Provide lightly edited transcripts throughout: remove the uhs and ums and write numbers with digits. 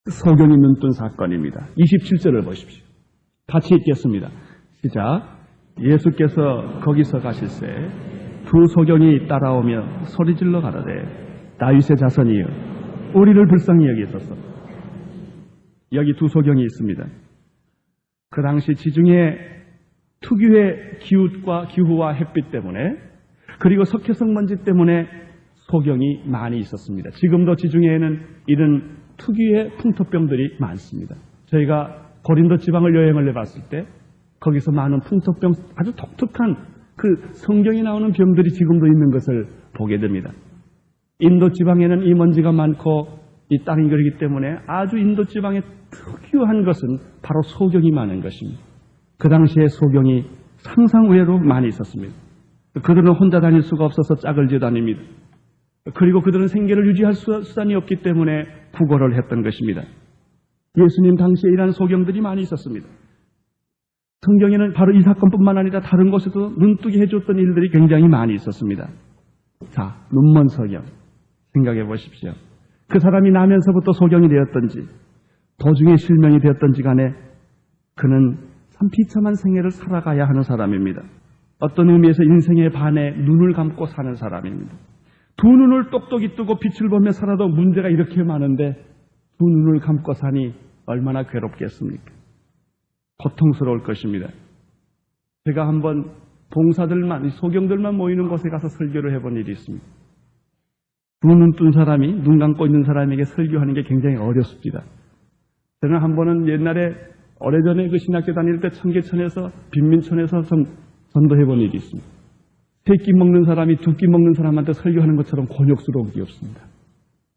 소경이 눈뜬 사건입니다. 27절을 보십시오. 같이 읽겠습니다. 시작. 예수께서 거기서 가실새 두 소경이 따라오며 소리질러 가로되 다윗의 자손이여 우리를 불쌍히 여기소서. 여기 두 소경이 있습니다. 그 당시 지중해 특유의 기후와 햇빛 때문에 그리고 석회성 먼지 때문에 소경이 많이 있었습니다. 지금도 지중해에는 이런 특유의 풍토병들이 많습니다. 저희가 고린도 지방을 여행을 해봤을 때 거기서 많은 풍토병, 아주 독특한 그 성경에 나오는 병들이 지금도 있는 것을 보게 됩니다. 인도 지방에는 이 먼지가 많고 이 땅이 그렇기 때문에 아주 인도 지방의 특유한 것은 바로 소경이 많은 것입니다. 그 당시에 소경이 상상 외로 많이 있었습니다. 그들은 혼자 다닐 수가 없어서 짝을 지어 다닙니다. 그리고 그들은 생계를 유지할 수단이 없기 때문에 부고를 했던 것입니다. 예수님 당시에 이러한 소경들이 많이 있었습니다. 성경에는 바로 이 사건뿐만 아니라 다른 곳에도 눈뜨게 해줬던 일들이 굉장히 많이 있었습니다. 자, 눈먼 소경 생각해 보십시오. 그 사람이 나면서부터 소경이 되었던지 도중에 실명이 되었던지 간에 그는 참 비참한 생애를 살아가야 하는 사람입니다. 어떤 의미에서 인생의 반에 눈을 감고 사는 사람입니다. 두 눈을 똑똑히 뜨고 빛을 보며 살아도 문제가 이렇게 많은데 두 눈을 감고 사니 얼마나 괴롭겠습니까? 고통스러울 것입니다. 제가 한번 봉사들만, 소경들만 모이는 곳에 가서 설교를 해본 일이 있습니다. 두 눈 뜬 사람이 눈 감고 있는 사람에게 설교하는 게 굉장히 어렵습니다. 저는 한 번은 옛날에 오래전에 그 신학교 다닐 때 청계천에서 빈민촌에서 전도해 본 일이 있습니다. 세 끼 먹는 사람이 두 끼 먹는 사람한테 설교하는 것처럼 곤욕스러운 게 없습니다.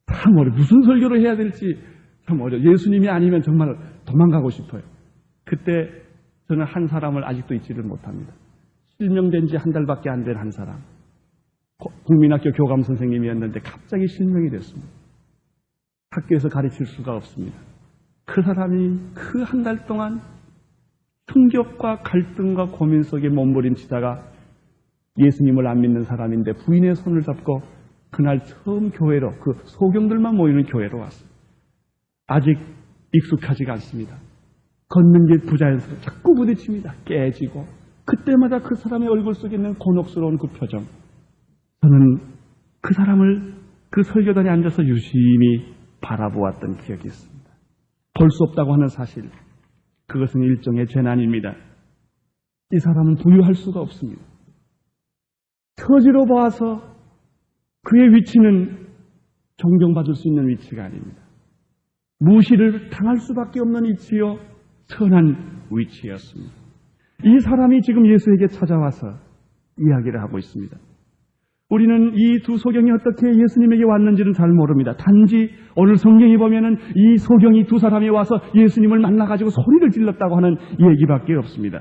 참 어려워. 무슨 설교를 해야 될지 참 어려워. 예수님이 아니면 정말 도망가고 싶어요. 그때 저는 한 사람을 아직도 잊지를 못합니다. 실명된 지 한 달밖에 안 된 한 사람. 국민학교 교감 선생님이었는데 갑자기 실명이 됐습니다. 학교에서 가르칠 수가 없습니다. 그 사람이 그 한 달 동안 충격과 갈등과 고민 속에 몸부림치다가 예수님을 안 믿는 사람인데 부인의 손을 잡고 그날 처음 교회로, 그 소경들만 모이는 교회로 왔어요. 아직 익숙하지가 않습니다. 걷는 게 부자연스러워 자꾸 부딪힙니다. 깨지고 그때마다 그 사람의 얼굴 속에 있는 곤혹스러운 그 표정. 저는 그 사람을 그 설교단에 앉아서 유심히 바라보았던 기억이 있습니다. 볼 수 없다고 하는 사실, 그것은 일종의 재난입니다. 이 사람은 부유할 수가 없습니다. 처지로 봐서 그의 위치는 존경받을 수 있는 위치가 아닙니다. 무시를 당할 수밖에 없는 위치요, 선한 위치였습니다. 이 사람이 지금 예수에게 찾아와서 이야기를 하고 있습니다. 우리는 이 두 소경이 어떻게 예수님에게 왔는지는 잘 모릅니다. 단지 오늘 성경이 보면은 이 소경이 두 사람이 와서 예수님을 만나가지고 소리를 질렀다고 하는 얘기밖에 없습니다.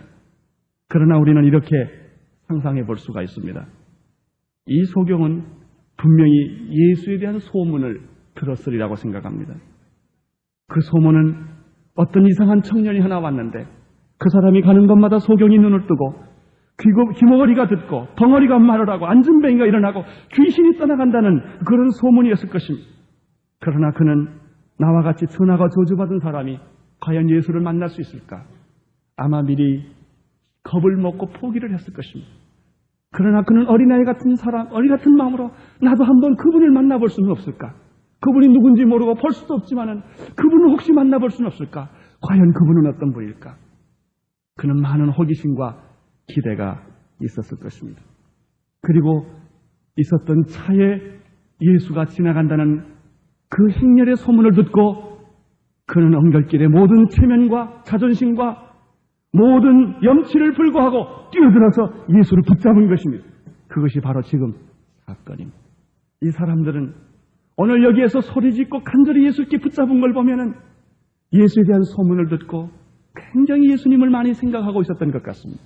그러나 우리는 이렇게 상상해 볼 수가 있습니다. 이 소경은 분명히 예수에 대한 소문을 들었으리라고 생각합니다. 그 소문은 어떤 이상한 청년이 하나 왔는데 그 사람이 가는 곳마다 소경이 눈을 뜨고 귀머거리가 듣고 덩어리가 말을 하고 안진뱅이가 일어나고 귀신이 떠나간다는 그런 소문이었을 것입니다. 그러나 그는 나와 같이 천하가 저주받은 사람이 과연 예수를 만날 수 있을까? 아마 미리 겁을 먹고 포기를 했을 것입니다. 그러나 그는 어린아이 같은 사람, 어린 같은 마음으로 나도 한번 그분을 만나볼 수는 없을까? 그분이 누군지 모르고 볼 수도 없지만은 그분을 혹시 만나볼 수는 없을까? 과연 그분은 어떤 분일까? 그는 많은 호기심과 기대가 있었을 것입니다. 그리고 있었던 차에 예수가 지나간다는 그 행렬의 소문을 듣고 그는 엉결길에 모든 체면과 자존심과 모든 염치를 불구하고 뛰어들어서 예수를 붙잡은 것입니다. 그것이 바로 지금 사건입니다. 이 사람들은 오늘 여기에서 소리짓고 간절히 예수께 붙잡은 걸 보면은 예수에 대한 소문을 듣고 굉장히 예수님을 많이 생각하고 있었던 것 같습니다.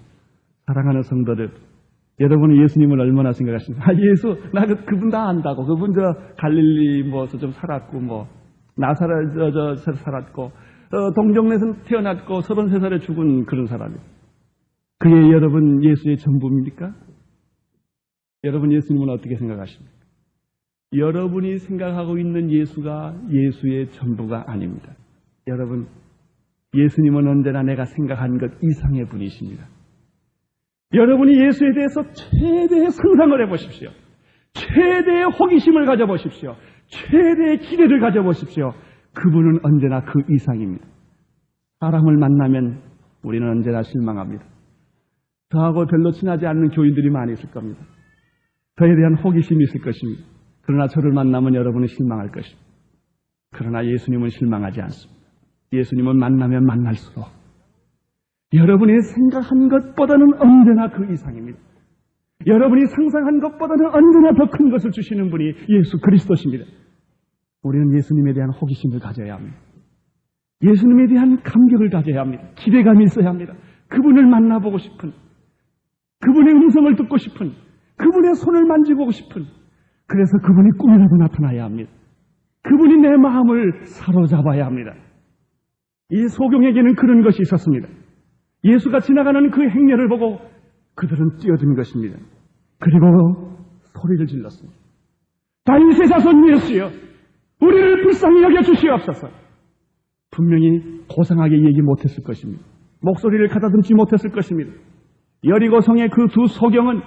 사랑하는 성도들, 여러분은 예수님을 얼마나 생각하십니까? 예수, 나 그분 다 안다고. 그분 갈릴리 좀 살았고, 나사렛 살았고, 동정에서 태어났고, 33살에 죽은 그런 사람이에요. 그게 여러분 예수의 전부입니까? 여러분 예수님은 어떻게 생각하십니까? 여러분이 생각하고 있는 예수가 예수의 전부가 아닙니다. 여러분, 예수님은 언제나 내가 생각한 것 이상의 분이십니다. 여러분이 예수에 대해서 최대의 상상을 해보십시오. 최대의 호기심을 가져보십시오. 최대의 기대를 가져보십시오. 그분은 언제나 그 이상입니다. 사람을 만나면 우리는 언제나 실망합니다. 저하고 별로 친하지 않는 교인들이 많이 있을 겁니다. 저에 대한 호기심이 있을 것입니다. 그러나 저를 만나면 여러분은 실망할 것입니다. 그러나 예수님은 실망하지 않습니다. 예수님은 만나면 만날수록 여러분이 생각한 것보다는 언제나 그 이상입니다. 여러분이 상상한 것보다는 언제나 더 큰 것을 주시는 분이 예수 그리스도십니다. 우리는 예수님에 대한 호기심을 가져야 합니다. 예수님에 대한 감격을 가져야 합니다. 기대감이 있어야 합니다. 그분을 만나보고 싶은, 그분의 음성을 듣고 싶은, 그분의 손을 만지보고 싶은, 그래서 그분이 꿈이라도 나타나야 합니다. 그분이 내 마음을 사로잡아야 합니다. 이 소경에게는 그런 것이 있었습니다. 예수가 지나가는 그 행렬을 보고 그들은 뛰어든 것입니다. 그리고 소리를 질렀습니다. 다윗의 자손 예수여, 우리를 불쌍히 여겨주시옵소서. 분명히 고상하게 얘기 못했을 것입니다. 목소리를 가다듬지 못했을 것입니다. 여리고성의 그 두 소경은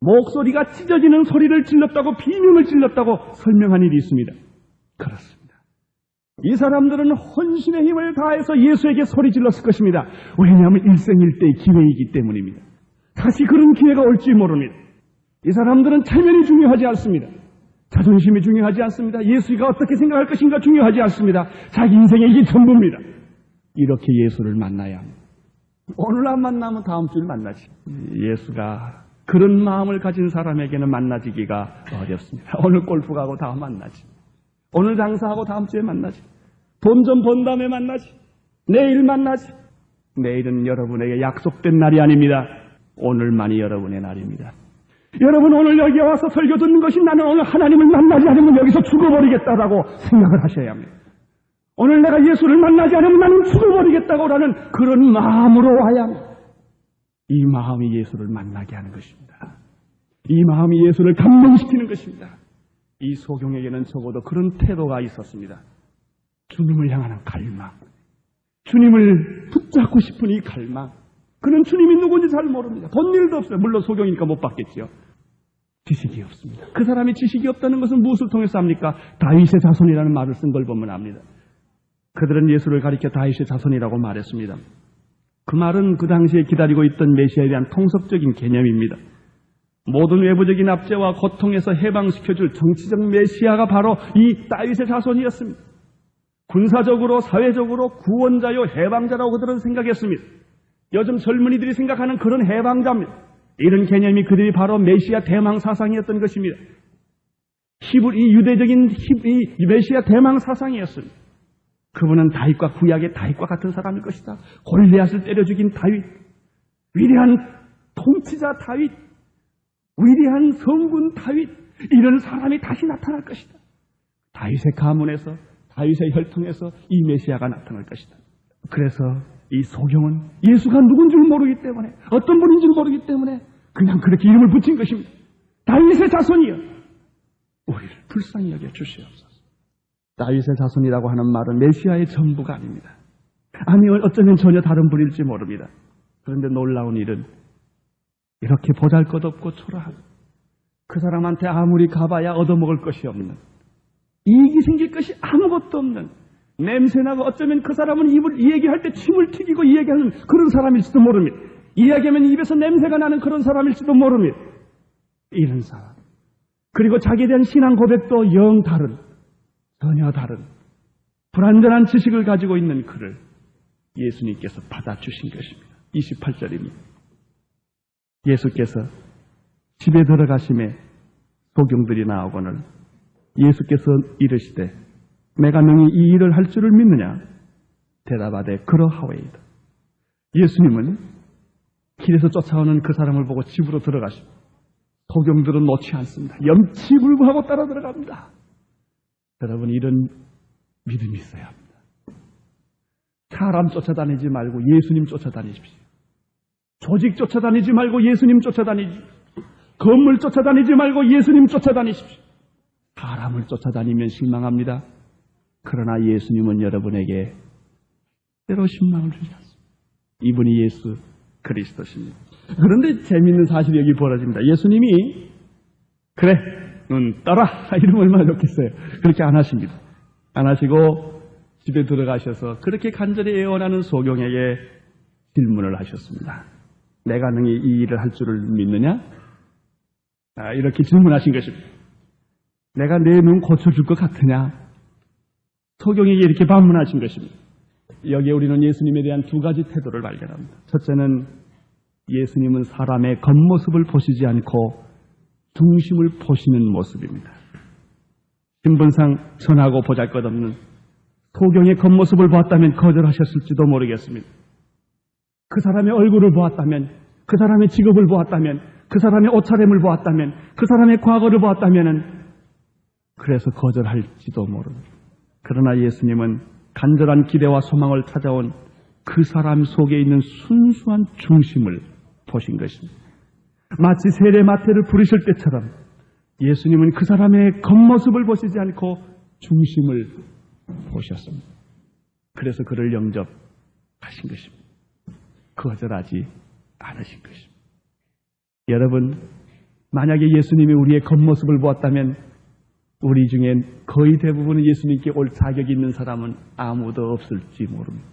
목소리가 찢어지는 소리를 질렀다고, 비명을 질렀다고 설명한 일이 있습니다. 그렇습니다. 이 사람들은 혼신의 힘을 다해서 예수에게 소리 질렀을 것입니다. 왜냐하면 일생일대의 기회이기 때문입니다. 다시 그런 기회가 올지 모릅니다. 이 사람들은 체면이 중요하지 않습니다. 자존심이 중요하지 않습니다. 예수가 어떻게 생각할 것인가 중요하지 않습니다. 자기 인생의 이게 전부입니다. 이렇게 예수를 만나야 합니다. 오늘 안 만나면 다음 주에 만나지. 예수가 그런 마음을 가진 사람에게는 만나지기가 어렵습니다. 오늘 골프 가고 다음 만나지. 오늘 장사하고 다음 주에 만나지. 돈 좀 번 다음에 만나지. 내일 만나지. 내일은 여러분에게 약속된 날이 아닙니다. 오늘만이 여러분의 날입니다. 여러분, 오늘 여기 와서 설교 듣는 것이 나는 오늘 하나님을 만나지 않으면 여기서 죽어버리겠다라고 생각을 하셔야 합니다. 오늘 내가 예수를 만나지 않으면 나는 죽어버리겠다고라는 그런 마음으로 와야 합니다. 이 마음이 예수를 만나게 하는 것입니다. 이 마음이 예수를 감동시키는 것입니다. 이 소경에게는 적어도 그런 태도가 있었습니다. 주님을 향하는 갈망, 주님을 붙잡고 싶은 이 갈망. 그는 주님이 누군지 잘 모릅니다. 본 일도 없어요. 물론 소경이니까 못 봤겠죠. 지식이 없습니다. 그 사람이 지식이 없다는 것은 무엇을 통해서 합니까? 다윗의 자손이라는 말을 쓴 걸 보면 압니다. 그들은 예수를 가리켜 다윗의 자손이라고 말했습니다. 그 말은 그 당시에 기다리고 있던 메시아에 대한 통섭적인 개념입니다. 모든 외부적인 압제와 고통에서 해방시켜줄 정치적 메시아가 바로 이 다윗의 자손이었습니다. 군사적으로, 사회적으로 구원자요, 해방자라고 그들은 생각했습니다. 요즘 젊은이들이 생각하는 그런 해방자입니다. 이런 개념이 그들이 바로 메시아 대망 사상이었던 것입니다. 이 유대적인 이 메시아 대망 사상이었습니다. 그분은 다윗과 구약의 다윗과 같은 사람일 것이다. 골리앗을 때려 죽인 다윗, 위대한 통치자 다윗, 위대한 성군 다윗, 이런 사람이 다시 나타날 것이다. 다윗의 가문에서, 다윗의 혈통에서 이 메시아가 나타날 것이다. 그래서 이 소경은 예수가 누군지 모르기 때문에, 어떤 분인지 모르기 때문에 그냥 그렇게 이름을 붙인 것입니다. 다윗의 자손이여, 우리를 불쌍히 여겨 주시옵소서. 다윗의 자손이라고 하는 말은 메시아의 전부가 아닙니다. 아니, 어쩌면 전혀 다른 분일지 모릅니다. 그런데 놀라운 일은 이렇게 보잘것없고 초라한, 그 사람한테 아무리 가봐야 얻어먹을 것이 없는, 이익이 생길 것이 아무것도 없는, 냄새나고 어쩌면 그 사람은 입을 얘기할 때 침을 튀기고 이야기하는 그런 사람일지도 모릅니다. 이야기하면 입에서 냄새가 나는 그런 사람일지도 모릅니다. 이런 사람. 그리고 자기에 대한 신앙 고백도 영 다른, 전혀 다른 불완전한 지식을 가지고 있는 그를 예수님께서 받아주신 것입니다. 28절입니다. 예수께서 집에 들어가심에 소경들이 나오거늘 예수께서 이르시되 내가 능히 이 일을 할 줄을 믿느냐? 대답하되 그러하오이다. 예수님은 길에서 쫓아오는 그 사람을 보고 집으로 들어가시고 소경들은 놓지 않습니다. 염치불구하고 따라 들어갑니다. 여러분, 이런 믿음이 있어야 합니다. 사람 쫓아다니지 말고 예수님 쫓아다니십시오. 조직 쫓아다니지 말고 예수님 쫓아다니십시오. 건물 쫓아다니지 말고 예수님 쫓아다니십시오. 사람을 쫓아다니면 실망합니다. 그러나 예수님은 여러분에게 때로 실망을 주지 않습니다. 이분이 예수 그리스도십니다. 그런데 재미있는 사실이 여기 벌어집니다. 예수님이 그래 눈 떠라 이러면 얼마나 좋겠어요. 그렇게 안 하십니다. 안 하시고 집에 들어가셔서 그렇게 간절히 애원하는 소경에게 질문을 하셨습니다. 내가 능히 이 일을 할 줄을 믿느냐? 이렇게 질문하신 것입니다. 내가 내 눈 고쳐줄 것 같으냐? 소경에게 이렇게 반문하신 것입니다. 여기에 우리는 예수님에 대한 두 가지 태도를 발견합니다. 첫째는 예수님은 사람의 겉모습을 보시지 않고 중심을 보시는 모습입니다. 신분상 선하고 보잘것없는 소경의 겉모습을 보았다면 거절하셨을지도 모르겠습니다. 그 사람의 얼굴을 보았다면, 그 사람의 직업을 보았다면, 그 사람의 옷차림을 보았다면, 그 사람의 과거를 보았다면 그래서 거절할지도 모릅니다. 그러나 예수님은 간절한 기대와 소망을 찾아온 그 사람 속에 있는 순수한 중심을 보신 것입니다. 마치 세례 마태를 부르실 때처럼 예수님은 그 사람의 겉모습을 보시지 않고 중심을 보셨습니다. 그래서 그를 영접하신 것입니다. 거절하지 않으신 것입니다. 여러분, 만약에 예수님이 우리의 겉모습을 보았다면 우리 중엔 거의 대부분은 예수님께 올 자격이 있는 사람은 아무도 없을지 모릅니다.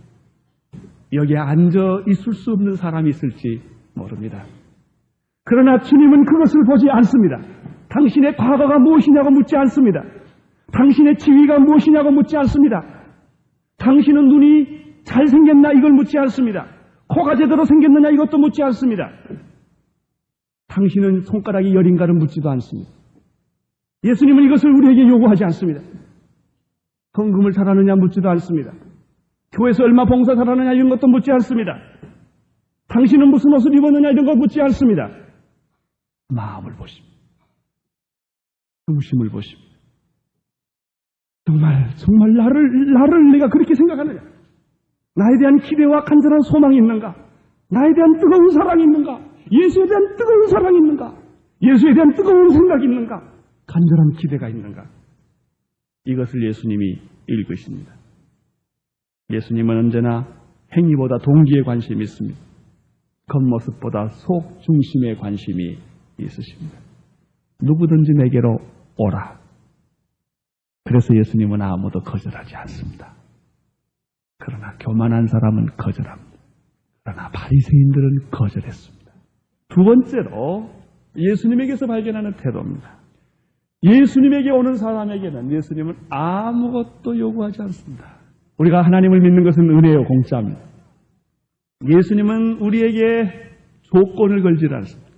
여기에 앉아 있을 수 없는 사람이 있을지 모릅니다. 그러나 주님은 그것을 보지 않습니다. 당신의 과거가 무엇이냐고 묻지 않습니다. 당신의 지위가 무엇이냐고 묻지 않습니다. 당신은 눈이 잘생겼나 이걸 묻지 않습니다. 코가 제대로 생겼느냐 이것도 묻지 않습니다. 당신은 손가락이 여린가를 묻지도 않습니다. 예수님은 이것을 우리에게 요구하지 않습니다. 헌금을 잘하느냐 묻지도 않습니다. 교회에서 얼마 봉사 잘하느냐 이런 것도 묻지 않습니다. 당신은 무슨 옷을 입었느냐 이런 거 묻지 않습니다. 마음을 보십니다. 중심을 보십니다. 정말 나를 내가 그렇게 생각하느냐? 나에 대한 기대와 간절한 소망이 있는가? 나에 대한 뜨거운 사랑이 있는가? 예수에 대한 뜨거운 사랑이 있는가? 예수에 대한 뜨거운 생각이 있는가? 간절한 기대가 있는가? 이것을 예수님이 읽으십니다. 예수님은 언제나 행위보다 동기에 관심이 있습니다. 겉모습보다 속 중심에 관심이 있으십니다. 누구든지 내게로 오라. 그래서 예수님은 아무도 거절하지 않습니다. 그러나 교만한 사람은 거절합니다. 그러나 바리새인들은 거절했습니다. 두 번째로 예수님에게서 발견하는 태도입니다. 예수님에게 오는 사람에게는 예수님은 아무것도 요구하지 않습니다. 우리가 하나님을 믿는 것은 은혜요, 공짜입니다. 예수님은 우리에게 조건을 걸지 않습니다.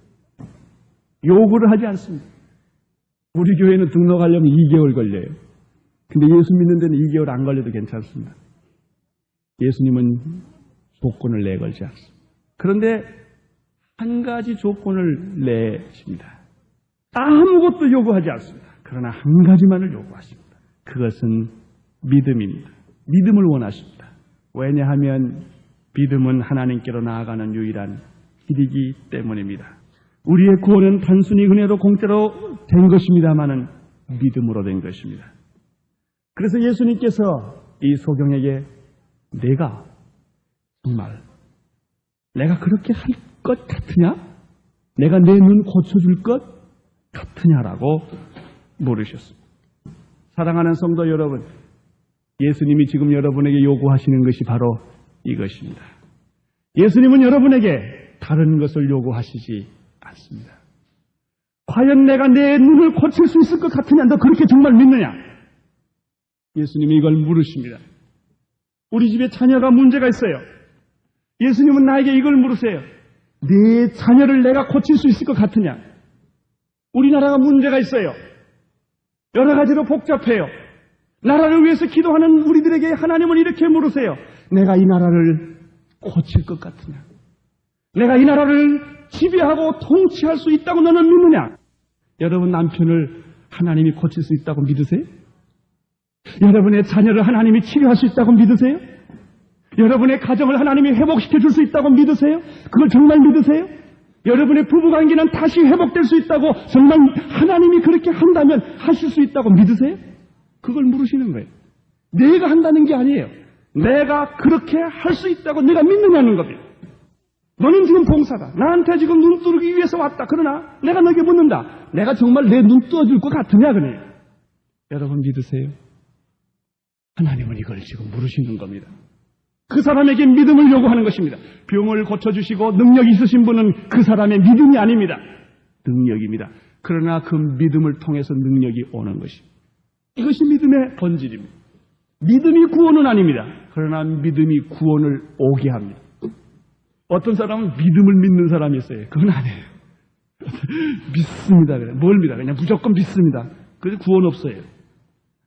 요구를 하지 않습니다. 우리 교회는 등록하려면 2개월 걸려요. 근데 예수 믿는 데는 2개월 안 걸려도 괜찮습니다. 예수님은 조건을 내걸지 않습니다. 그런데 한 가지 조건을 내십니다. 아무것도 요구하지 않습니다. 그러나 한 가지만을 요구하십니다. 그것은 믿음입니다. 믿음을 원하십니다. 왜냐하면 믿음은 하나님께로 나아가는 유일한 길이기 때문입니다. 우리의 구원은 단순히 은혜로 공짜로 된 것입니다마는 믿음으로 된 것입니다. 그래서 예수님께서 이 소경에게 내가 정말 내가 그렇게 할 것 같으냐? 내가 내 눈 고쳐줄 것 같으냐라고 물으셨습니다. 사랑하는 성도 여러분, 예수님이 지금 여러분에게 요구하시는 것이 바로 이것입니다. 예수님은 여러분에게 다른 것을 요구하시지 않습니다. 과연 내가 내 눈을 고칠 수 있을 것 같으냐? 너 그렇게 정말 믿느냐? 예수님이 이걸 물으십니다. 우리 집에 자녀가 문제가 있어요. 예수님은 나에게 이걸 물으세요. 네 자녀를 내가 고칠 수 있을 것 같으냐? 우리나라가 문제가 있어요. 여러 가지로 복잡해요. 나라를 위해서 기도하는 우리들에게 하나님은 이렇게 물으세요. 내가 이 나라를 고칠 것 같으냐? 내가 이 나라를 지배하고 통치할 수 있다고 너는 믿느냐? 여러분 남편을 하나님이 고칠 수 있다고 믿으세요? 여러분의 자녀를 하나님이 치료할 수 있다고 믿으세요? 여러분의 가정을 하나님이 회복시켜 줄 수 있다고 믿으세요? 그걸 정말 믿으세요? 여러분의 부부관계는 다시 회복될 수 있다고 정말 하나님이 그렇게 한다면 하실 수 있다고 믿으세요? 그걸 물으시는 거예요. 내가 한다는 게 아니에요. 내가 그렇게 할 수 있다고 내가 믿느냐는 겁니다. 너는 지금 봉사다. 나한테 지금 눈 뜨기 위해서 왔다. 그러나 내가 너에게 묻는다. 내가 정말 내 눈 떠줄 것 같으냐 그래요. 여러분 믿으세요? 하나님은 이걸 지금 물으시는 겁니다. 그 사람에게 믿음을 요구하는 것입니다. 병을 고쳐주시고 능력이 있으신 분은 그 사람의 믿음이 아닙니다. 능력입니다. 그러나 그 믿음을 통해서 능력이 오는 것입니다. 이것이 믿음의 본질입니다. 믿음이 구원은 아닙니다. 그러나 믿음이 구원을 오게 합니다. 어떤 사람은 믿음을 믿는 사람이 있어요. 그건 아니에요. 믿습니다. 그래. 뭘 믿어? 그냥 무조건 믿습니다. 그래서 구원 없어요.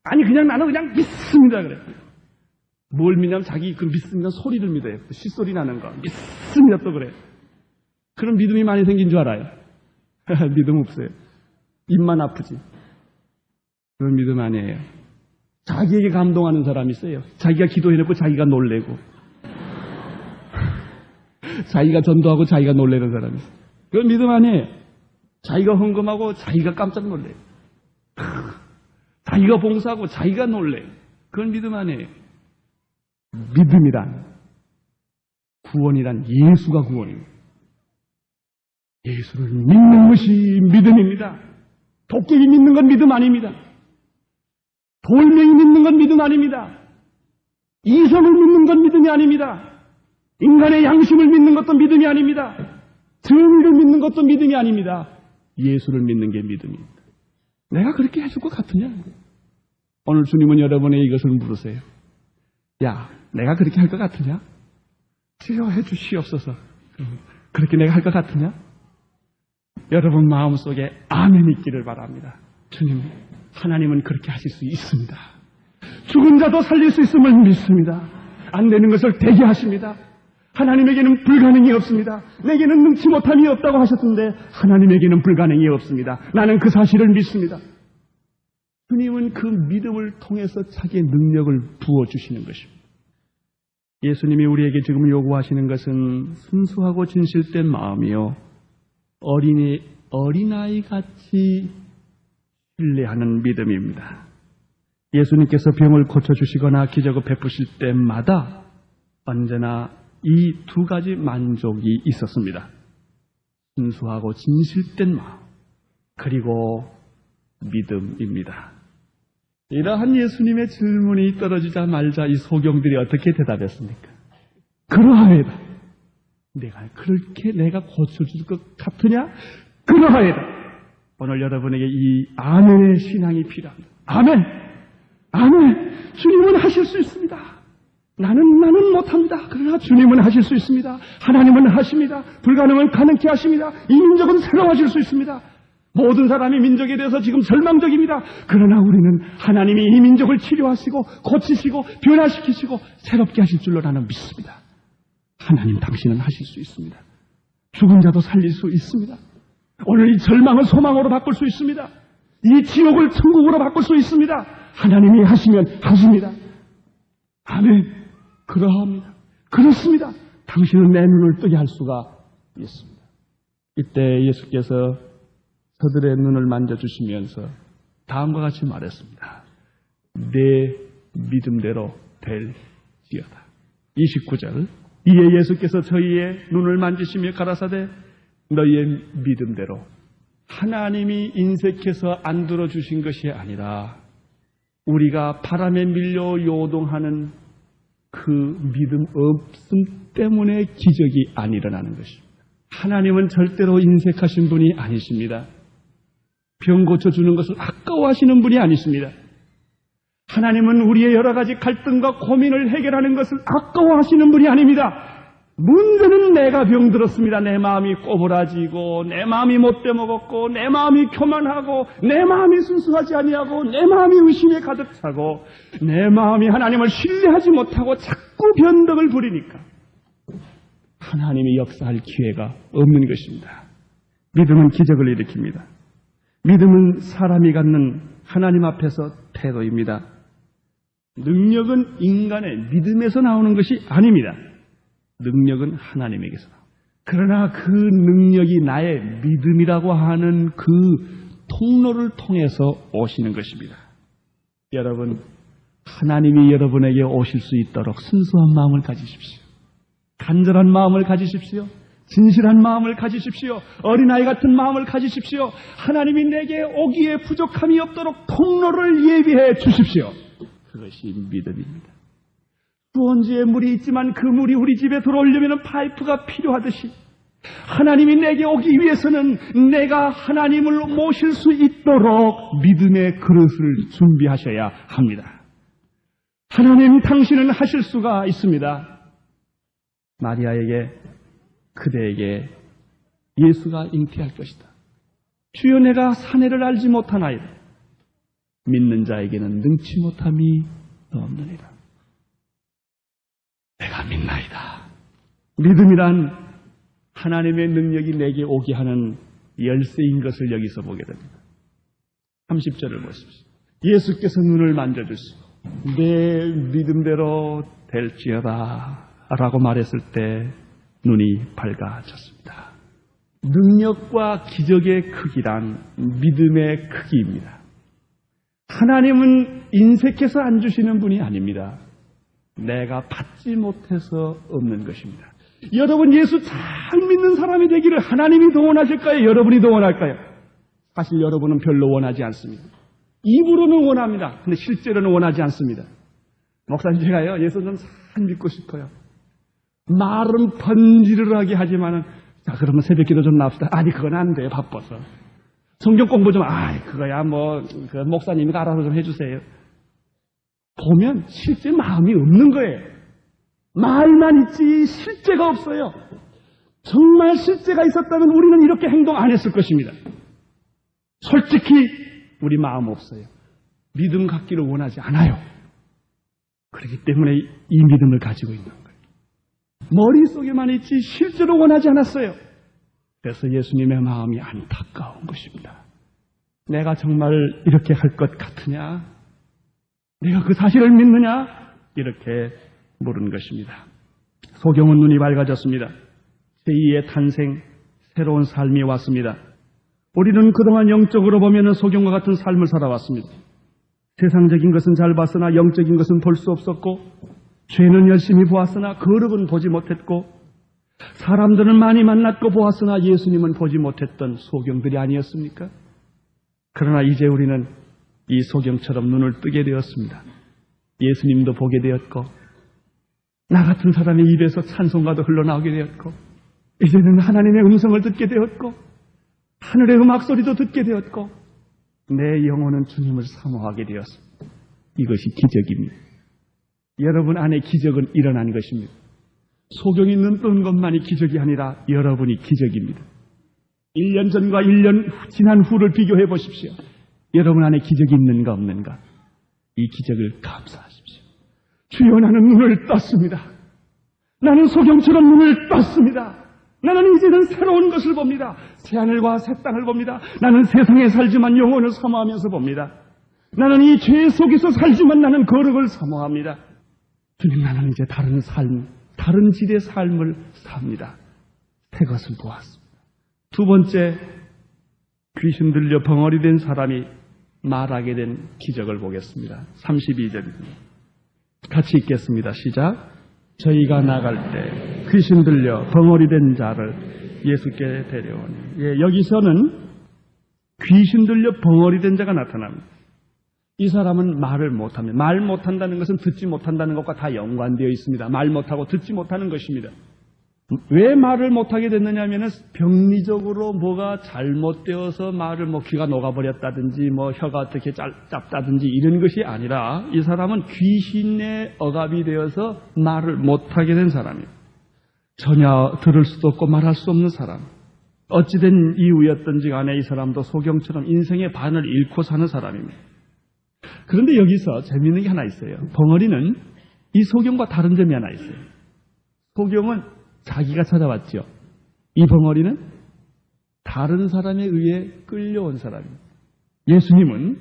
아니 그냥 나는 그냥 믿습니다. 그래. 뭘 믿냐면 자기 그 믿습니다 소리를 믿어요. 시소리 나는 거. 믿습니다 또 그래. 그런 믿음이 많이 생긴 줄 알아요. 믿음 없어요. 입만 아프지. 그런 믿음 아니에요. 자기에게 감동하는 사람이 있어요. 자기가 기도해놓고 자기가 놀래고 자기가 전도하고 자기가 놀래는 사람이 있어요. 그건 믿음 아니에요. 자기가 헌금하고 자기가 깜짝 놀래요. 자기가 봉사하고 자기가 놀래요. 그건 믿음 아니에요. 믿음이란 구원이란 예수가 구원입니다. 예수를 믿는 것이 믿음입니다. 도깨비 믿는 건 믿음 아닙니다. 돌멩이 믿는 건 믿음 아닙니다. 이성을 믿는 건 믿음이 아닙니다. 인간의 양심을 믿는 것도 믿음이 아닙니다. 정의를 믿는 것도 믿음이 아닙니다. 예수를 믿는 게 믿음입니다. 내가 그렇게 해줄 것 같으냐? 오늘 주님은 여러분에게 이것을 물으세요. 야, 내가 그렇게 할 것 같으냐? 치료해 주시옵소서. 그렇게 내가 할 것 같으냐? 여러분 마음속에 아멘 있기를 바랍니다. 주님, 하나님은 그렇게 하실 수 있습니다. 죽은 자도 살릴 수 있음을 믿습니다. 안 되는 것을 되게 하십니다. 하나님에게는 불가능이 없습니다. 내게는 능치 못함이 없다고 하셨는데 하나님에게는 불가능이 없습니다. 나는 그 사실을 믿습니다. 주님은 그 믿음을 통해서 자기의 능력을 부어주시는 것입니다. 예수님이 우리에게 지금 요구하시는 것은 순수하고 진실된 마음이요, 어린아이같이 신뢰하는 믿음입니다. 예수님께서 병을 고쳐주시거나 기적을 베푸실 때마다 언제나 이 두 가지 만족이 있었습니다. 순수하고 진실된 마음, 그리고 믿음입니다. 이러한 예수님의 질문이 떨어지자마자 이 소경들이 어떻게 대답했습니까? 그러하이다. 내가 고쳐줄 것 같으냐? 그러하이다. 오늘 여러분에게 이 아멘의 신앙이 필요합니다. 아멘! 아멘! 주님은 하실 수 있습니다. 나는 못합니다. 그러나 주님은 하실 수 있습니다. 하나님은 하십니다. 불가능을 가능케 하십니다. 이 민족은 새로워질 수 있습니다. 모든 사람이 민족에 대해서 지금 절망적입니다. 그러나 우리는 하나님이 이 민족을 치료하시고 고치시고 변화시키시고 새롭게 하실 줄로 나는 믿습니다. 하나님 당신은 하실 수 있습니다. 죽은 자도 살릴 수 있습니다. 오늘 이 절망을 소망으로 바꿀 수 있습니다. 이 지옥을 천국으로 바꿀 수 있습니다. 하나님이 하시면 하십니다. 아멘. 그러합니다. 그렇습니다. 당신은 내 눈을 뜨게 할 수가 있습니다. 이때 예수께서 저들의 눈을 만져주시면서 다음과 같이 말했습니다. 내 믿음대로 될지어다. 29절. 이에 예수께서 저희의 눈을 만지시며 가라사대 너희의 믿음대로, 하나님이 인색해서 안 들어주신 것이 아니라 우리가 바람에 밀려 요동하는 그 믿음 없음 때문에 기적이 안 일어나는 것입니다. 하나님은 절대로 인색하신 분이 아니십니다. 병 고쳐주는 것을 아까워하시는 분이 아니십니다. 하나님은 우리의 여러 가지 갈등과 고민을 해결하는 것을 아까워하시는 분이 아닙니다. 문제는 내가 병들었습니다. 내 마음이 꼬부라지고, 내 마음이 못돼 먹었고, 내 마음이 교만하고, 내 마음이 순수하지 아니하고, 내 마음이 의심에 가득 차고, 내 마음이 하나님을 신뢰하지 못하고 자꾸 변덕을 부리니까 하나님이 역사할 기회가 없는 것입니다. 믿음은 기적을 일으킵니다. 믿음은 사람이 갖는 하나님 앞에서 태도입니다. 능력은 인간의 믿음에서 나오는 것이 아닙니다. 능력은 하나님에게서 나옵니다. 그러나 그 능력이 나의 믿음이라고 하는 그 통로를 통해서 오시는 것입니다. 여러분, 하나님이 여러분에게 오실 수 있도록 순수한 마음을 가지십시오. 간절한 마음을 가지십시오. 진실한 마음을 가지십시오. 어린아이 같은 마음을 가지십시오. 하나님이 내게 오기에 부족함이 없도록 통로를 예비해 주십시오. 그것이 믿음입니다. 수원지에 물이 있지만 그 물이 우리 집에 들어오려면 파이프가 필요하듯이 하나님이 내게 오기 위해서는 내가 하나님을 모실 수 있도록 믿음의 그릇을 준비하셔야 합니다. 하나님, 당신은 하실 수가 있습니다. 마리아에게, 그대에게 예수가 잉태할 것이다. 주여, 내가 사내를 알지 못하나이다. 믿는 자에게는 능치 못함이 없느니라. 내가 믿나이다. 믿음이란 하나님의 능력이 내게 오게 하는 열쇠인 것을 여기서 보게 됩니다. 30절을 보십시오. 예수께서 눈을 만져주시고 내 믿음대로 될지어다 라고 말했을 때 눈이 밝아졌습니다. 능력과 기적의 크기란 믿음의 크기입니다. 하나님은 인색해서 안 주시는 분이 아닙니다. 내가 받지 못해서 없는 것입니다. 여러분, 예수 잘 믿는 사람이 되기를 하나님이 동원하실까요? 여러분이 동원할까요? 사실 여러분은 별로 원하지 않습니다. 입으로는 원합니다. 근데 실제로는 원하지 않습니다. 목사님, 제가요, 예수 좀 잘 믿고 싶어요. 말은 번지르르하게 하지만은, 자, 그러면 새벽 기도 좀 나옵시다. 아니, 그건 안 돼요. 바빠서. 성경 공부 좀, 그거야, 그 목사님이 알아서 좀 해주세요. 보면 실제 마음이 없는 거예요. 말만 있지 실제가 없어요. 정말 실제가 있었다면 우리는 이렇게 행동 안 했을 것입니다. 솔직히 우리 마음 없어요. 믿음 갖기를 원하지 않아요. 그렇기 때문에 이 믿음을 가지고 있는 거예요. 머릿속에만 있지 실제로 원하지 않았어요. 그래서 예수님의 마음이 안타까운 것입니다. 내가 정말 이렇게 할 것 같으냐? 내가 그 사실을 믿느냐? 이렇게 물은 것입니다. 소경은 눈이 밝아졌습니다. 제2의 탄생, 새로운 삶이 왔습니다. 우리는 그동안 영적으로 보면 소경과 같은 삶을 살아왔습니다. 세상적인 것은 잘 봤으나 영적인 것은 볼 수 없었고, 죄는 열심히 보았으나 거룩은 보지 못했고, 사람들은 많이 만났고 보았으나 예수님은 보지 못했던 소경들이 아니었습니까? 그러나 이제 우리는 이 소경처럼 눈을 뜨게 되었습니다. 예수님도 보게 되었고, 나 같은 사람의 입에서 찬송가도 흘러나오게 되었고, 이제는 하나님의 음성을 듣게 되었고, 하늘의 음악 소리도 듣게 되었고, 내 영혼은 주님을 사모하게 되었습니다. 이것이 기적입니다. 여러분 안에 기적은 일어난 것입니다. 소경이 눈 뜬 것만이 기적이 아니라 여러분이 기적입니다. 1년 전과 1년 지난 후를 비교해 보십시오. 여러분 안에 기적이 있는가 없는가? 이 기적을 감사하십시오. 주여, 나는 눈을 떴습니다. 나는 소경처럼 눈을 떴습니다. 나는 이제는 새로운 것을 봅니다. 새하늘과 새 땅을 봅니다. 나는 세상에 살지만 영혼을 사모하면서 봅니다. 나는 이 죄 속에서 살지만 나는 거룩을 사모합니다. 주님, 나는 이제 다른 삶, 다른 질의 삶을 삽니다. 새 것을 보았습니다. 두 번째, 귀신 들려 벙어리 된 사람이 말하게 된 기적을 보겠습니다. 32절입니다. 같이 읽겠습니다. 시작. 저희가 나갈 때 귀신 들려 벙어리 된 자를 예수께 데려오니. 여기서는 귀신 들려 벙어리 된 자가 나타납니다. 이 사람은 말을 못합니다. 말 못한다는 것은 듣지 못한다는 것과 다 연관되어 있습니다. 말 못하고 듣지 못하는 것입니다. 왜 말을 못하게 됐느냐 하면 병리적으로 뭐가 잘못되어서 말을 귀가 녹아버렸다든지 혀가 어떻게 짧다든지 이런 것이 아니라 이 사람은 귀신의 억압이 되어서 말을 못하게 된 사람이에요. 전혀 들을 수도 없고 말할 수 없는 사람. 어찌된 이유였던지 간에 이 사람도 소경처럼 인생의 반을 잃고 사는 사람입니다. 그런데 여기서 재미있는 게 하나 있어요. 벙어리는 이 소경과 다른 점이 하나 있어요. 소경은 자기가 찾아왔죠. 이 벙어리는 다른 사람에 의해 끌려온 사람입니다. 예수님은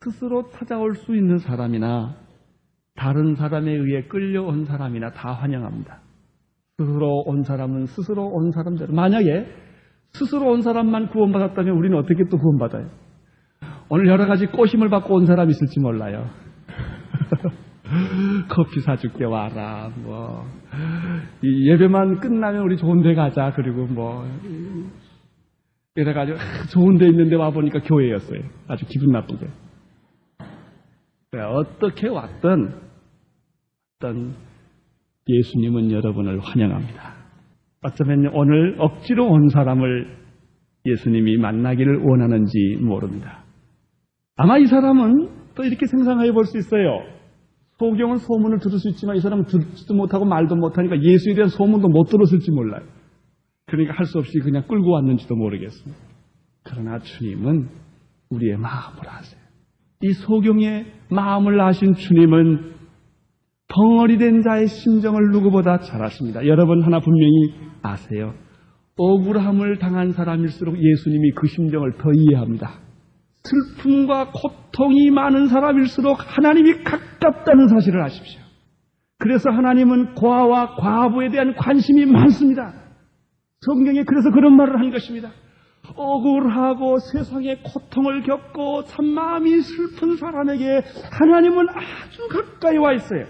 스스로 찾아올 수 있는 사람이나 다른 사람에 의해 끌려온 사람이나 다 환영합니다. 스스로 온 사람은 스스로 온 사람대로. 만약에 스스로 온 사람만 구원받았다면 우리는 어떻게 또 구원받아요? 오늘 여러 가지 꼬심을 받고 온 사람이 있을지 몰라요. 커피 사줄게 와라. 뭐 이 예배만 끝나면 우리 좋은 데 가자. 그리고 뭐 이래가지고 좋은 데 있는데 와 보니까 교회였어요. 아주 기분 나쁘게. 어떻게 왔든 예수님은 여러분을 환영합니다. 어쩌면 오늘 억지로 온 사람을 예수님이 만나기를 원하는지 모릅니다. 아마 이 사람은 또 이렇게 생각해 볼 수 있어요. 소경은 소문을 들을 수 있지만 이 사람은 듣지도 못하고 말도 못하니까 예수에 대한 소문도 못 들었을지 몰라요. 그러니까 할 수 없이 그냥 끌고 왔는지도 모르겠습니다. 그러나 주님은 우리의 마음을 아세요. 이 소경의 마음을 아신 주님은 벙어리 된 자의 심정을 누구보다 잘 아십니다. 여러분 하나 분명히 아세요. 억울함을 당한 사람일수록 예수님이 그 심정을 더 이해합니다. 슬픔과 고통이 많은 사람일수록 하나님이 가깝다는 사실을 아십시오. 그래서 하나님은 고아와 과부에 대한 관심이 많습니다. 성경에 그래서 그런 말을 한 것입니다. 억울하고 세상의 고통을 겪고 참 마음이 슬픈 사람에게 하나님은 아주 가까이 와 있어요.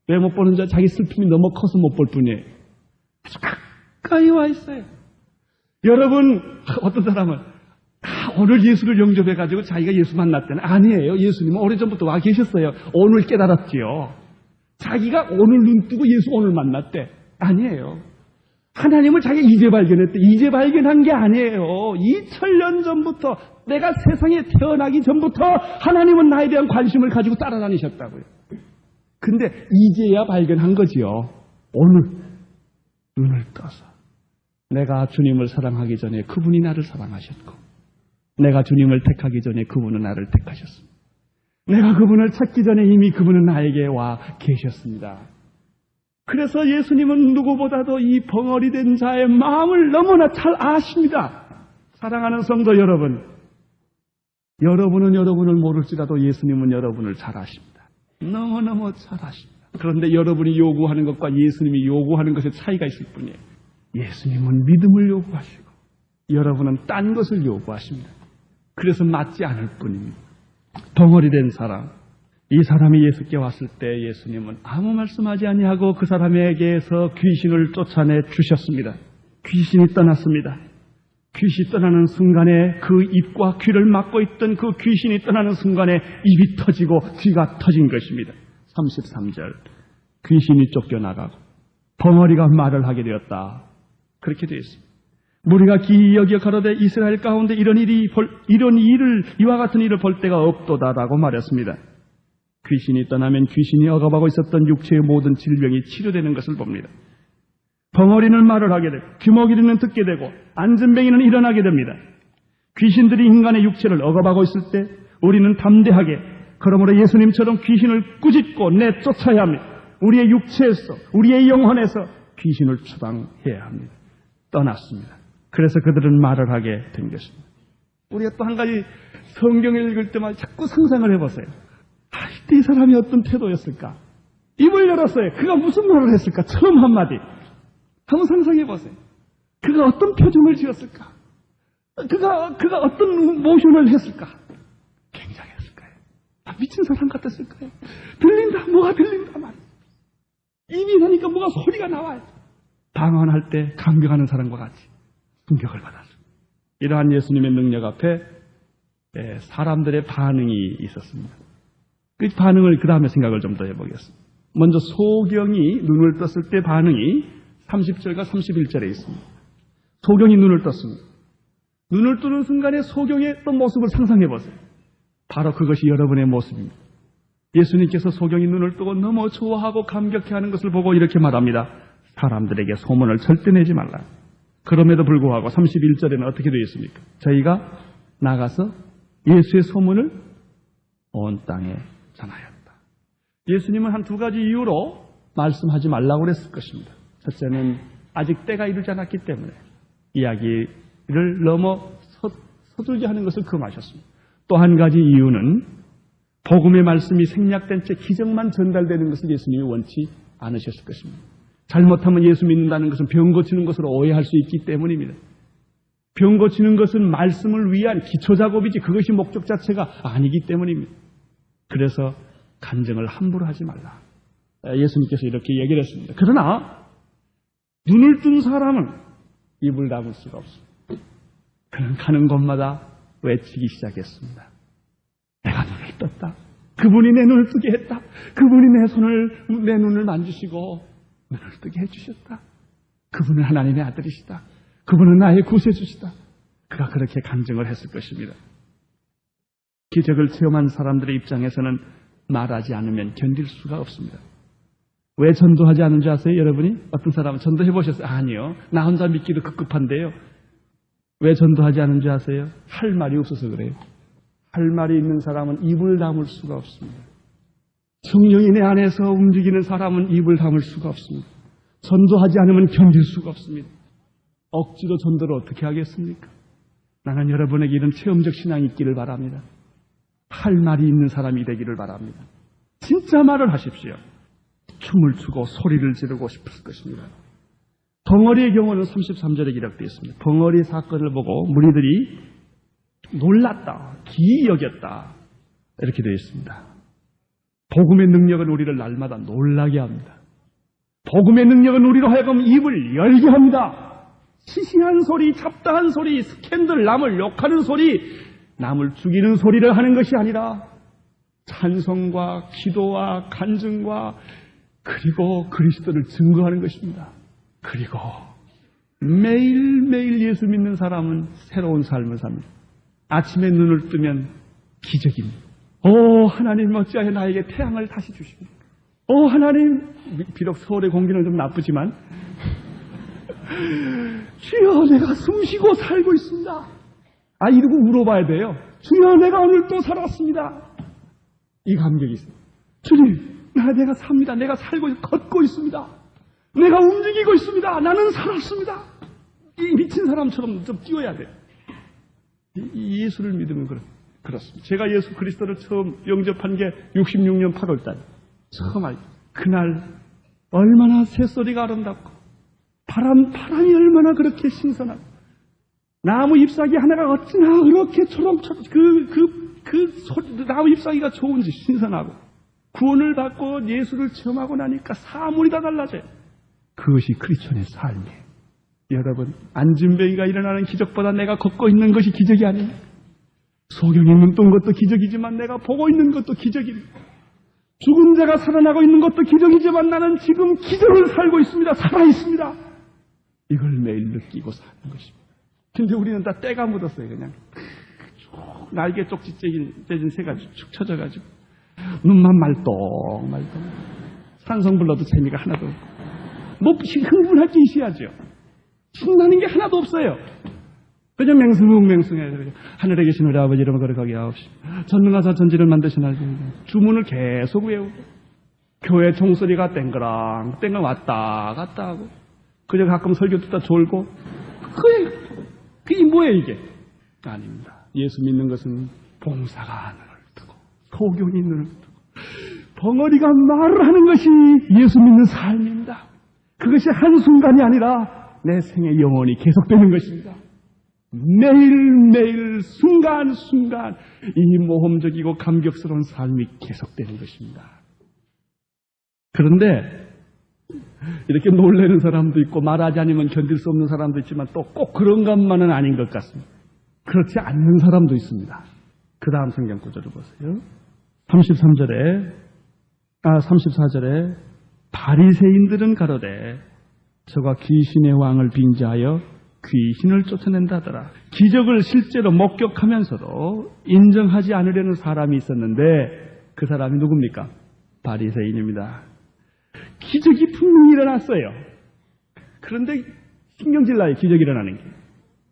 왜 못 보는 자? 자기 슬픔이 너무 커서 못 볼 뿐이에요. 아주 가까이 와 있어요. 여러분, 어떤 사람은 오늘 예수를 영접해가지고 자기가 예수 만났다는 아니에요. 예수님은 오래전부터 와 계셨어요. 오늘 깨달았지요. 자기가 오늘 눈 뜨고 예수 오늘 만났대. 아니에요. 하나님을 자기가 이제 발견했대. 이제 발견한 게 아니에요. 2000년 전부터, 내가 세상에 태어나기 전부터 하나님은 나에 대한 관심을 가지고 따라다니셨다고요. 근데 이제야 발견한 거지요. 오늘 눈을 떠서 내가 주님을 사랑하기 전에 그분이 나를 사랑하셨고, 내가 주님을 택하기 전에 그분은 나를 택하셨습니다. 내가 그분을 찾기 전에 이미 그분은 나에게 와 계셨습니다. 그래서 예수님은 누구보다도 이 벙어리 된 자의 마음을 너무나 잘 아십니다. 사랑하는 성도 여러분, 여러분은 여러분을 모를지라도 예수님은 여러분을 잘 아십니다. 너무너무 잘 아십니다. 그런데 여러분이 요구하는 것과 예수님이 요구하는 것의 차이가 있을 뿐이에요. 예수님은 믿음을 요구하시고 여러분은 딴 것을 요구하십니다. 그래서 맞지 않을 뿐입니다. 덩어리 된 사람, 이 사람이 예수께 왔을 때 예수님은 아무 말씀하지 아니하고 그 사람에게서 귀신을 쫓아내 주셨습니다. 귀신이 떠났습니다. 귀신이 떠나는 순간에 그 입과 귀를 막고 있던 그 귀신이 떠나는 순간에 입이 터지고 귀가 터진 것입니다. 33절, 귀신이 쫓겨나가고 덩어리가 말을 하게 되었다. 그렇게 되어 있습니다. 우리가 기이 여겨 가로되 이스라엘 가운데 이와 같은 일을 볼 때가 없도다라고 말했습니다. 귀신이 떠나면 귀신이 억압하고 있었던 육체의 모든 질병이 치료되는 것을 봅니다. 벙어리는 말을 하게 되고 귀머귀리는 듣게 되고 안전뱅이는 일어나게 됩니다. 귀신들이 인간의 육체를 억압하고 있을 때 우리는 담대하게, 그러므로 예수님처럼 귀신을 꾸짖고 내쫓아야 합니다. 우리의 육체에서, 우리의 영혼에서 귀신을 추방해야 합니다. 떠났습니다. 그래서 그들은 말을 하게 된 것입니다. 우리가 또 한 가지 성경을 읽을 때마다 자꾸 상상을 해보세요. 이때 이 사람이 어떤 태도였을까? 입을 열었어요. 그가 무슨 말을 했을까? 처음 한마디. 한번 상상해보세요. 그가 어떤 표정을 지었을까? 그가 어떤 모션을 했을까? 굉장했을 거예요. 미친 사람 같았을 거예요. 들린다, 뭐가 들린다 말. 입이 나니까 뭐가 소리가 나와요. 방언할 때 감격하는 사람과 같이 충격을 받았습니다. 이러한 예수님의 능력 앞에 사람들의 반응이 있었습니다. 그 반응을 그 다음에 생각을 좀 더 해보겠습니다. 먼저 소경이 눈을 떴을 때 반응이 30절과 31절에 있습니다. 소경이 눈을 떴습니다. 눈을 뜨는 순간에 소경의 어떤 모습을 상상해보세요. 바로 그것이 여러분의 모습입니다. 예수님께서 소경이 눈을 뜨고 너무 좋아하고 감격해하는 것을 보고 이렇게 말합니다. 사람들에게 소문을 절대 내지 말라. 그럼에도 불구하고 31절에는 어떻게 되어 있습니까? 저희가 나가서 예수의 소문을 온 땅에 전하였다. 예수님은 한 두 가지 이유로 말씀하지 말라고 그랬을 것입니다. 첫째는 아직 때가 이르지 않았기 때문에 이야기를 너무 서둘게 하는 것을 금하셨습니다. 또 한 가지 이유는 복음의 말씀이 생략된 채 기적만 전달되는 것을 예수님이 원치 않으셨을 것입니다. 잘못하면 예수 믿는다는 것은 병 고치는 것으로 오해할 수 있기 때문입니다. 병 고치는 것은 말씀을 위한 기초 작업이지 그것이 목적 자체가 아니기 때문입니다. 그래서 간증을 함부로 하지 말라. 예수님께서 이렇게 얘기를 했습니다. 그러나 눈을 뜬 사람은 입을 다물 수가 없습니다. 그는 가는 곳마다 외치기 시작했습니다. 내가 눈을 떴다. 그분이 내 눈을 뜨게 했다. 그분이 내 눈을 만지시고 눈을 뜨게 해주셨다. 그분은 하나님의 아들이시다. 그분은 나의 구세주시다. 그가 그렇게 간증을 했을 것입니다. 기적을 체험한 사람들의 입장에서는 말하지 않으면 견딜 수가 없습니다. 왜 전도하지 않은 줄 아세요, 여러분이? 어떤 사람은 전도해 보셨어요? 아니요. 나 혼자 믿기도 급급한데요. 왜 전도하지 않은 줄 아세요? 할 말이 없어서 그래요. 할 말이 있는 사람은 입을 다물 수가 없습니다. 성령이 내 안에서 움직이는 사람은 입을 다물 수가 없습니다. 전도하지 않으면 견딜 수가 없습니다. 억지로 전도를 어떻게 하겠습니까? 나는 여러분에게 이런 체험적 신앙이 있기를 바랍니다. 할 말이 있는 사람이 되기를 바랍니다. 진짜 말을 하십시오. 춤을 추고 소리를 지르고 싶을 것입니다. 벙어리의 경우는 33절에 기록되어 있습니다. 벙어리 사건을 보고 무리들이 놀랐다, 기이 여겼다 이렇게 되어 있습니다. 복음의 능력은 우리를 날마다 놀라게 합니다. 복음의 능력은 우리로 하여금 입을 열게 합니다. 시시한 소리, 잡다한 소리, 스캔들, 남을 욕하는 소리, 남을 죽이는 소리를 하는 것이 아니라 찬송과 기도와 간증과 그리고 그리스도를 증거하는 것입니다. 그리고 매일매일 예수 믿는 사람은 새로운 삶을 삽니다. 아침에 눈을 뜨면 기적입니다. 오 하나님 어찌하여 나에게 태양을 다시 주십니까? 오 하나님, 비록 서울의 공기는 좀 나쁘지만 주여 내가 숨쉬고 살고 있습니다. 이러고 울어봐야 돼요. 주여 내가 오늘 또 살았습니다. 이 감격이 있어요. 주님 내가 삽니다. 내가 살고 걷고 있습니다. 내가 움직이고 있습니다. 나는 살았습니다. 이 미친 사람처럼 좀 뛰어야 돼요. 예수를 믿으면 그렇습니다. 제가 예수 그리스도를 처음 영접한 게 66년 8월달 처음 알죠. 그날 얼마나 새소리가 아름답고 바람이 얼마나 그렇게 신선하고 나무 잎사귀 하나가 어찌나 그렇게 초롱초롱 나무 잎사귀가 좋은지 신선하고 구원을 받고 예수를 체험하고 나니까 사물이 다 달라져요. 그것이 크리스천의 삶이에요. 여러분, 안진뱅이가 일어나는 기적보다 내가 걷고 있는 것이 기적이 아닙니다. 소경이 눈 뜬 것도 기적이지만 내가 보고 있는 것도 기적입니다. 죽은 자가 살아나고 있는 것도 기적이지만 나는 지금 기적을 살고 있습니다. 살아있습니다. 이걸 매일 느끼고 사는 것입니다. 근데 우리는 다 때가 묻었어요. 그냥 날개 쪽지 째진 새가 축 처져가지고 눈만 말똥말똥 산성 불러도 재미가 하나도 없고 뭐 흥분할 게 있어야죠. 신나는 게 하나도 없어요. 그냥 맹숭맹숭해요. 하늘에 계신 우리 아버지 이름을 거룩하게 하옵시고 전능하사 전지를 만드신 하나님 주문을 계속 외우고 교회 종소리가 땡그랑 왔다 갔다 하고 그저 가끔 설교 듣다 졸고 그게 뭐예요 이게? 아닙니다. 예수 믿는 것은 봉사가 눈을 뜨고 소경이 눈을 뜨고 벙어리가 말을 하는 것이 예수 믿는 삶입니다. 그것이 한순간이 아니라 내 생에 영원히 계속되는 것입니다. 매일매일 순간순간 이 모험적이고 감격스러운 삶이 계속되는 것입니다. 그런데 이렇게 놀라는 사람도 있고 말하지 않으면 견딜 수 없는 사람도 있지만 또 꼭 그런 것만은 아닌 것 같습니다. 그렇지 않는 사람도 있습니다. 그 다음 성경 구절을 보세요. 34절에 바리새인들은 가로되 저가 귀신의 왕을 빙자하여 귀신을 쫓아낸다 하더라. 기적을 실제로 목격하면서도 인정하지 않으려는 사람이 있었는데 그 사람이 누굽니까? 바리새인입니다. 기적이 분명히 일어났어요. 그런데 신경질 나요. 기적이 일어나는 게.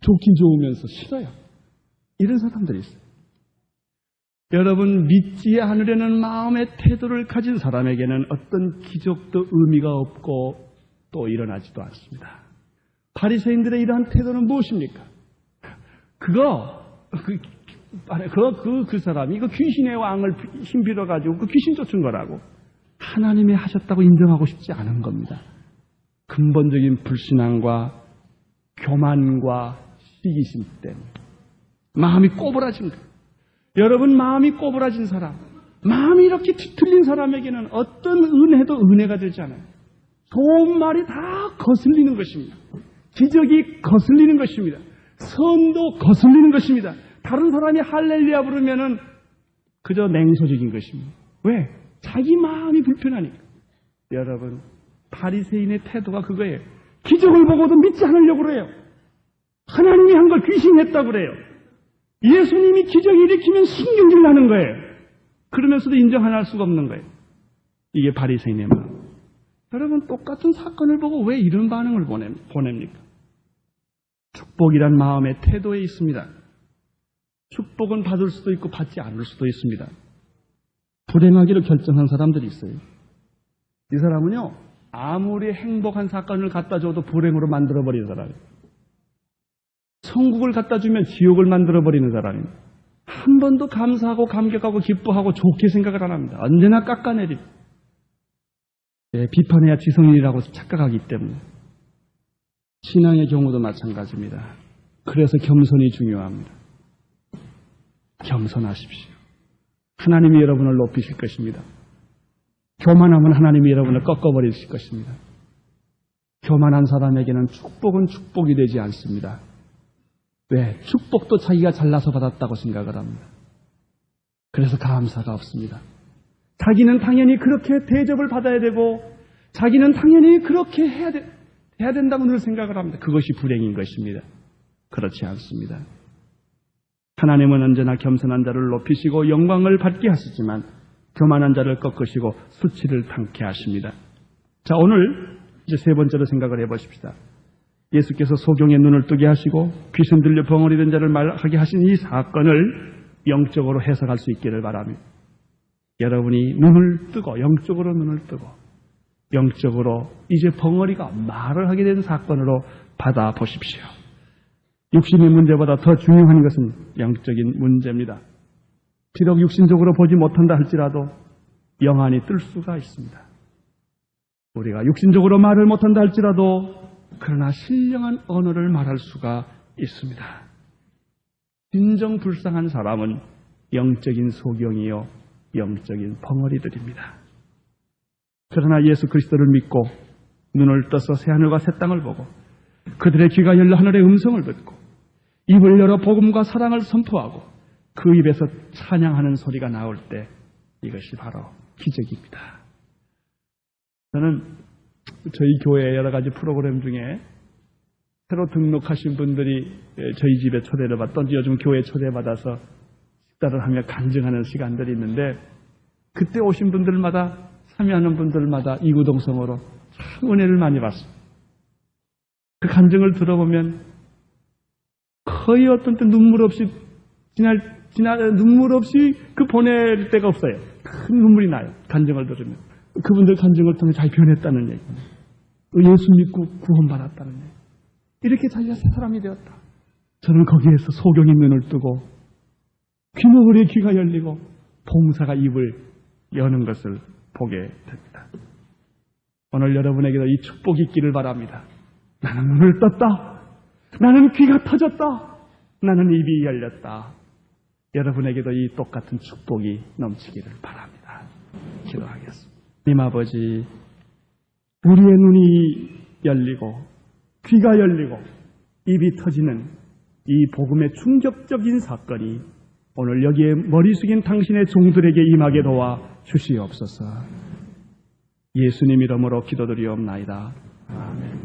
좋긴 좋으면서 싫어요. 이런 사람들이 있어요. 여러분, 믿지 않으려는 마음의 태도를 가진 사람에게는 어떤 기적도 의미가 없고 또 일어나지도 않습니다. 바리새인들의 이러한 태도는 무엇입니까? 그 사람이 귀신의 왕을 힘빌어가지고 그 귀신 쫓은 거라고 하나님이 하셨다고 인정하고 싶지 않은 겁니다. 근본적인 불신앙과 교만과 시기심 때문에 마음이 꼬부라진 거예요. 여러분, 마음이 꼬부라진 사람, 마음이 이렇게 뒤틀린 사람에게는 어떤 은혜도 은혜가 되지 않아요. 좋은 말이 다 거슬리는 것입니다. 기적이 거슬리는 것입니다. 선도 거슬리는 것입니다. 다른 사람이 할렐루야 부르면은 그저 냉소적인 것입니다. 왜? 자기 마음이 불편하니까. 여러분, 바리새인의 태도가 그거예요. 기적을 보고도 믿지 않으려고 그래요. 하나님이 한 걸 귀신이 했다고 그래요. 예수님이 기적을 일으키면 신경질 나는 거예요. 그러면서도 인정 안 할 수가 없는 거예요. 이게 바리새인의 마음. 여러분, 똑같은 사건을 보고 왜 이런 반응을 보냅니까? 축복이란 마음의 태도에 있습니다. 축복은 받을 수도 있고 받지 않을 수도 있습니다. 불행하기로 결정한 사람들이 있어요. 이 사람은요, 아무리 행복한 사건을 갖다 줘도 불행으로 만들어버리는 사람이에요. 천국을 갖다 주면 지옥을 만들어버리는 사람입니다. 한 번도 감사하고 감격하고 기뻐하고 좋게 생각을 안 합니다. 언제나 깎아내립니다. 비판해야 지성인이라고 착각하기 때문에. 신앙의 경우도 마찬가지입니다. 그래서 겸손이 중요합니다. 겸손하십시오. 하나님이 여러분을 높이실 것입니다. 교만하면 하나님이 여러분을 꺾어버리실 것입니다. 교만한 사람에게는 축복은 축복이 되지 않습니다. 왜? 축복도 자기가 잘나서 받았다고 생각을 합니다. 그래서 감사가 없습니다. 자기는 당연히 그렇게 대접을 받아야 되고 자기는 당연히 그렇게 해야 된다고 늘 생각을 합니다. 그것이 불행인 것입니다. 그렇지 않습니다. 하나님은 언제나 겸손한 자를 높이시고 영광을 받게 하시지만 교만한 자를 꺾으시고 수치를 당케 하십니다. 자, 오늘 이제 세 번째로 생각을 해보십시다. 예수께서 소경의 눈을 뜨게 하시고 귀신 들려 벙어리 된 자를 말하게 하신 이 사건을 영적으로 해석할 수 있기를 바랍니다. 여러분이 눈을 뜨고 영적으로 눈을 뜨고 영적으로 이제 벙어리가 말을 하게 된 사건으로 받아보십시오. 육신의 문제보다 더 중요한 것은 영적인 문제입니다. 비록 육신적으로 보지 못한다 할지라도 영안이 뜰 수가 있습니다. 우리가 육신적으로 말을 못한다 할지라도 그러나 신령한 언어를 말할 수가 있습니다. 진정 불쌍한 사람은 영적인 소경이요 영적인 벙어리들입니다. 그러나 예수 그리스도를 믿고 눈을 떠서 새하늘과 새 땅을 보고 그들의 귀가 열려 하늘의 음성을 듣고 입을 열어 복음과 사랑을 선포하고 그 입에서 찬양하는 소리가 나올 때 이것이 바로 기적입니다. 저는 저희 교회 여러 가지 프로그램 중에 새로 등록하신 분들이 저희 집에 초대를 받던 요즘 교회에 초대받아서 식사를 하며 간증하는 시간들이 있는데 그때 오신 분들마다 참여하는 분들마다 이구동성으로 참 은혜를 많이 받습니다. 그 간증을 들어보면 거의 어떤 때 눈물 없이 눈물 없이 그 보낼 데가 없어요. 큰 눈물이 나요. 간증을 들으면. 그분들 간증을 통해 잘 변했다는 얘기. 예수 믿고 구원받았다는 얘기. 이렇게 자기가 새 사람이 되었다. 저는 거기에서 소경이 눈을 뜨고 귀머거리의 귀가 열리고 봉사가 입을 여는 것을 보게 됩니다. 오늘 여러분에게도 이 축복이 있기를 바랍니다. 나는 눈을 떴다. 나는 귀가 터졌다. 나는 입이 열렸다. 여러분에게도 이 똑같은 축복이 넘치기를 바랍니다. 기도하겠습니다. 하나님 아버지, 우리의 눈이 열리고 귀가 열리고 입이 터지는 이 복음의 충격적인 사건이 오늘 여기에 머리 숙인 당신의 종들에게 임하게 도와 주시옵소서. 예수님 이름으로 기도드리옵나이다. 아멘.